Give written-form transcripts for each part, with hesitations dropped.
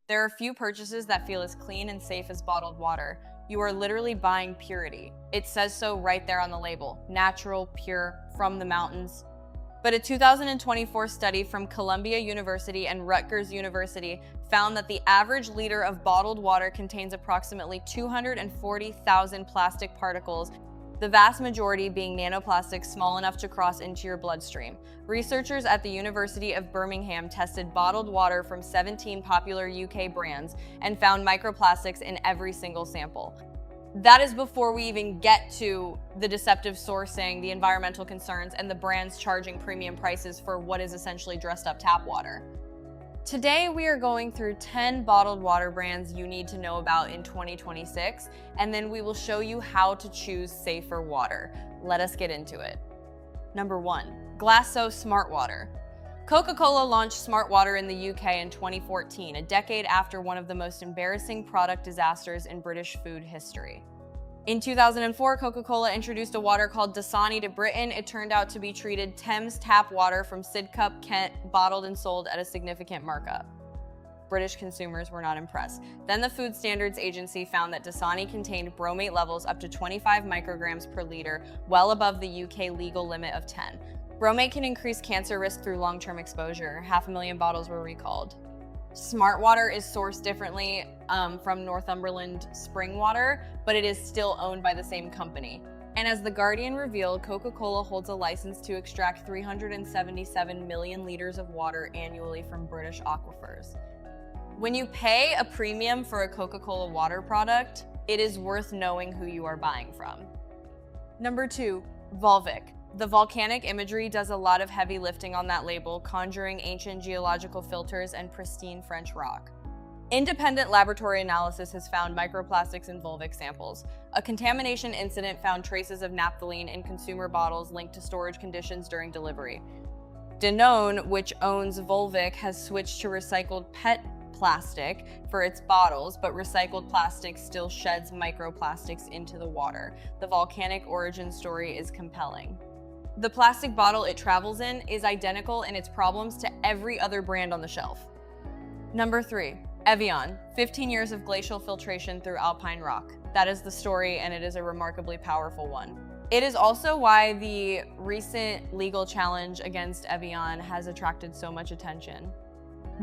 There are few purchases that feel as clean and safe as bottled water. You are literally buying purity. It says so right there on the label. Natural, pure, from the mountains. But a 2024 study from Columbia University and Rutgers University found that the average liter of bottled water contains approximately 240,000 plastic particles, the vast majority being nanoplastics small enough to cross into your bloodstream. Researchers at the University of Birmingham tested bottled water from 17 popular UK brands and found microplastics in every single sample. That is before we even get to the deceptive sourcing, the environmental concerns, and the brands charging premium prices for what is essentially dressed up tap water. Today, we are going through 10 bottled water brands you need to know about in 2026, and then we will show you how to choose safer water. Let us get into it. Number 1, Glasso Smart Water. Coca-Cola launched Smart Water in the UK in 2014, a decade after one of the most embarrassing product disasters in British food history. In 2004, Coca-Cola introduced a water called Dasani to Britain. It turned out to be treated Thames tap water from Sidcup, Kent, bottled and sold at a significant markup. British consumers were not impressed. Then the Food Standards Agency found that Dasani contained bromate levels up to 25 micrograms per liter, well above the UK legal limit of 10. Bromate can increase cancer risk through long-term exposure. 500,000 bottles were recalled. Smart Water is sourced differently from Northumberland Spring Water, but it is still owned by the same company. And as The Guardian revealed, Coca-Cola holds a license to extract 377 million liters of water annually from British aquifers. When you pay a premium for a Coca-Cola water product, it is worth knowing who you are buying from. Number 2, Volvic. The volcanic imagery does a lot of heavy lifting on that label, conjuring ancient geological filters and pristine French rock. Independent laboratory analysis has found microplastics in Volvic samples. A contamination incident found traces of naphthalene in consumer bottles linked to storage conditions during delivery. Danone, which owns Volvic, has switched to recycled PET plastic for its bottles, but recycled plastic still sheds microplastics into the water. The volcanic origin story is compelling. The plastic bottle it travels in is identical in its problems to every other brand on the shelf. Number 3, Evian, 15 years of glacial filtration through alpine rock. That is the story, and it is a remarkably powerful one. It is also why the recent legal challenge against Evian has attracted so much attention.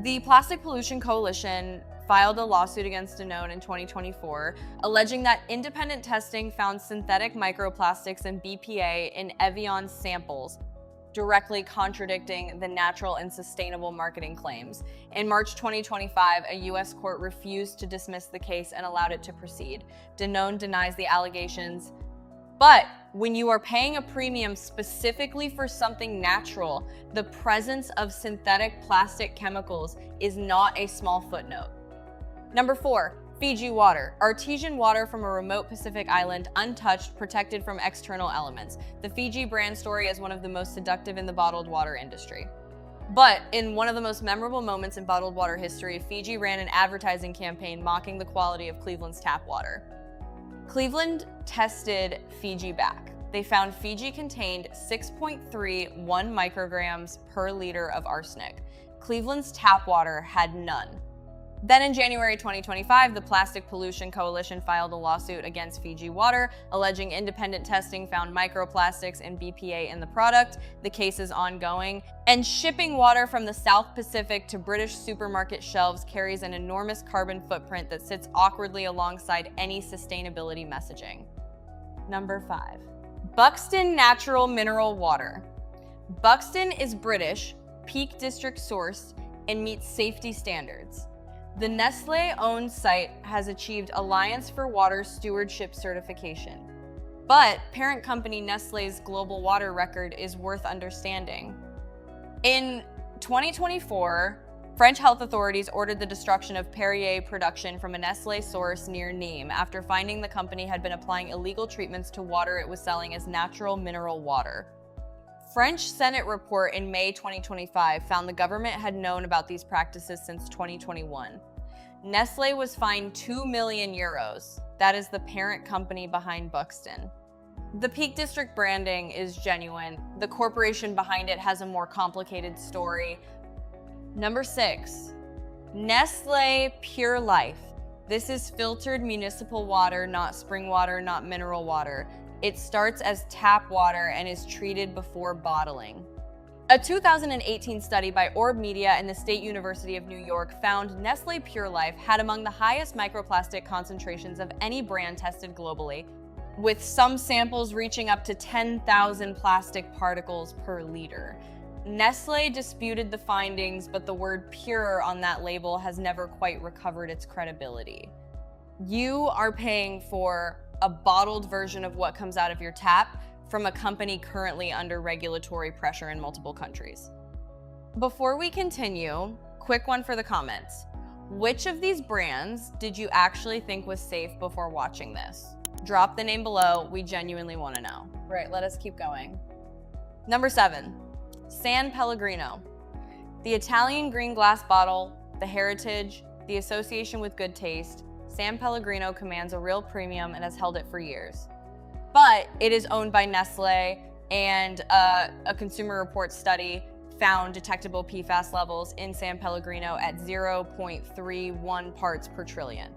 The Plastic Pollution Coalition filed a lawsuit against Danone in 2024, alleging that independent testing found synthetic microplastics and BPA in Evian samples, directly contradicting the natural and sustainable marketing claims. In March 2025, a U.S. court refused to dismiss the case and allowed it to proceed. Danone denies the allegations. But when you are paying a premium specifically for something natural, the presence of synthetic plastic chemicals is not a small footnote. Number 4, Fiji water. Artesian water from a remote Pacific island, untouched, protected from external elements. The Fiji brand story is one of the most seductive in the bottled water industry. But in one of the most memorable moments in bottled water history, Fiji ran an advertising campaign mocking the quality of Cleveland's tap water. Cleveland tested Fiji back. They found Fiji contained 6.31 micrograms per liter of arsenic. Cleveland's tap water had none. Then in January 2025, the Plastic Pollution Coalition filed a lawsuit against Fiji Water, alleging independent testing found microplastics and BPA in the product. The case is ongoing. And shipping water from the South Pacific to British supermarket shelves carries an enormous carbon footprint that sits awkwardly alongside any sustainability messaging. Number 5, Buxton Natural Mineral Water. Buxton is British, Peak District sourced, and meets safety standards. The Nestlé-owned site has achieved Alliance for Water Stewardship certification. But parent company Nestlé's global water record is worth understanding. In 2024, French health authorities ordered the destruction of Perrier production from a Nestlé source near Nîmes after finding the company had been applying illegal treatments to water it was selling as natural mineral water. French Senate report in May 2025 found the government had known about these practices since 2021. Nestlé was fined 2 million euros. That is the parent company behind Buxton. The Peak District branding is genuine. The corporation behind it has a more complicated story. Number 6, Nestle Pure Life. This is filtered municipal water, not spring water, not mineral water. It starts as tap water and is treated before bottling. A 2018 study by Orb Media and the State University of New York found Nestle Pure Life had among the highest microplastic concentrations of any brand tested globally, with some samples reaching up to 10,000 plastic particles per liter. Nestle disputed the findings, but the word pure on that label has never quite recovered its credibility. You are paying for a bottled version of what comes out of your tap from a company currently under regulatory pressure in multiple countries. Before we continue, quick one for the comments. Which of these brands did you actually think was safe before watching this? Drop the name below, we genuinely want to know. Right, let us keep going. Number 7. San Pellegrino. The Italian green glass bottle, the heritage, the association with good taste, San Pellegrino commands a real premium and has held it for years. But it is owned by Nestle, and a Consumer Reports study found detectable PFAS levels in San Pellegrino at 0.31 parts per trillion.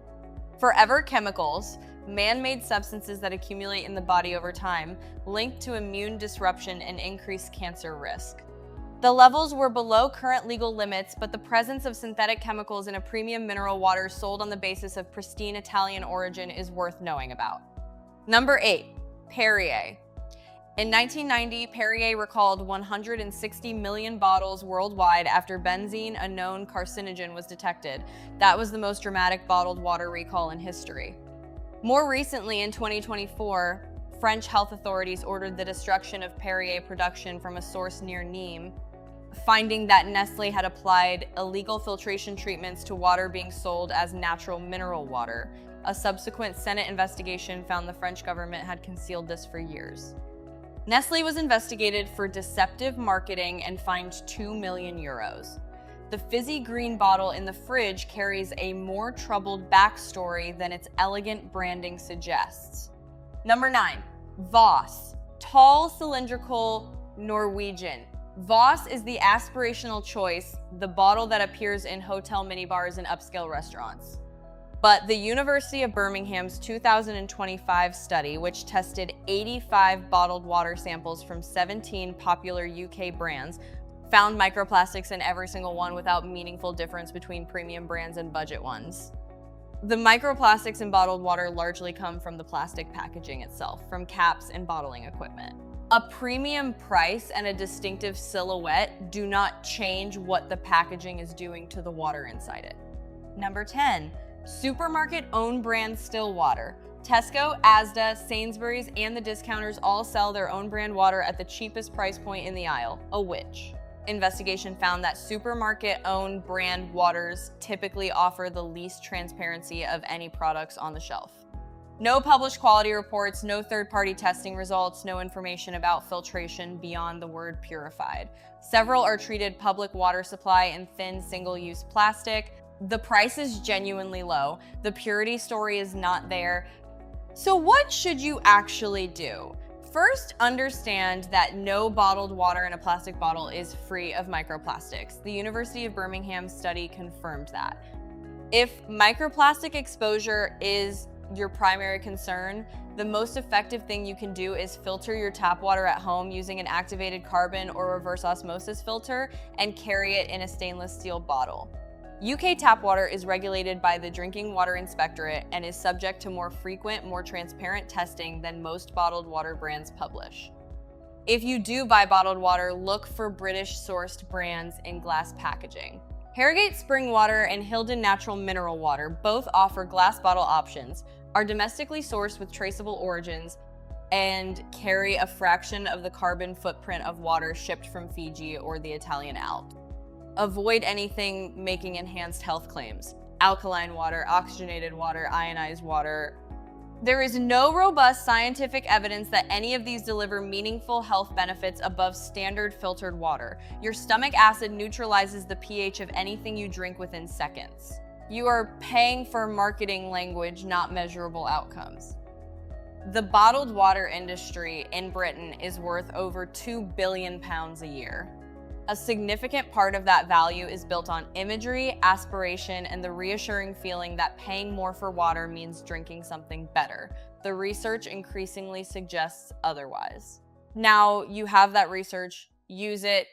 Forever Chemicals, man-made substances that accumulate in the body over time, linked to immune disruption and increased cancer risk. The levels were below current legal limits, but the presence of synthetic chemicals in a premium mineral water sold on the basis of pristine Italian origin is worth knowing about. Number 8, Perrier. In 1990, Perrier recalled 160 million bottles worldwide after benzene, a known carcinogen, was detected. That was the most dramatic bottled water recall in history. More recently, in 2024, French health authorities ordered the destruction of Perrier production from a source near Nîmes, finding that Nestle had applied illegal filtration treatments to water being sold as natural mineral water. A subsequent Senate investigation found the French government had concealed this for years. Nestle was investigated for deceptive marketing and fined 2 million euros. The fizzy green bottle in the fridge carries a more troubled backstory than its elegant branding suggests. Number 9, Voss. Tall, cylindrical, Norwegian. Voss is the aspirational choice, the bottle that appears in hotel minibars and upscale restaurants. But the University of Birmingham's 2025 study, which tested 85 bottled water samples from 17 popular UK brands, found microplastics in every single one without meaningful difference between premium brands and budget ones. The microplastics in bottled water largely come from the plastic packaging itself, from caps and bottling equipment. A premium price and a distinctive silhouette do not change what the packaging is doing to the water inside it. Number 10, supermarket own brand still water. Tesco, Asda, Sainsbury's, and the discounters all sell their own brand water at the cheapest price point in the aisle, a witch. Investigation found that supermarket-owned brand waters typically offer the least transparency of any products on the shelf. No published quality reports, no third-party testing results, no information about filtration beyond the word purified. Several are treated public water supply in thin single-use plastic. The price is genuinely low. The purity story is not there. So what should you actually do? First, understand that no bottled water in a plastic bottle is free of microplastics. The University of Birmingham study confirmed that. If microplastic exposure is your primary concern, the most effective thing you can do is filter your tap water at home using an activated carbon or reverse osmosis filter and carry it in a stainless steel bottle. UK tap water is regulated by the Drinking Water Inspectorate and is subject to more frequent, more transparent testing than most bottled water brands publish. If you do buy bottled water, look for British-sourced brands in glass packaging. Harrogate Spring Water and Hilden Natural Mineral Water both offer glass bottle options, are domestically sourced with traceable origins, and carry a fraction of the carbon footprint of water shipped from Fiji or the Italian Alps. Avoid anything making enhanced health claims. Alkaline water, oxygenated water, ionized water. There is no robust scientific evidence that any of these deliver meaningful health benefits above standard filtered water. Your stomach acid neutralizes the pH of anything you drink within seconds. You are paying for marketing language, not measurable outcomes. The bottled water industry in Britain is worth over £2 billion a year. A significant part of that value is built on imagery, aspiration, and the reassuring feeling that paying more for water means drinking something better. The research increasingly suggests otherwise. Now you have that research, use it,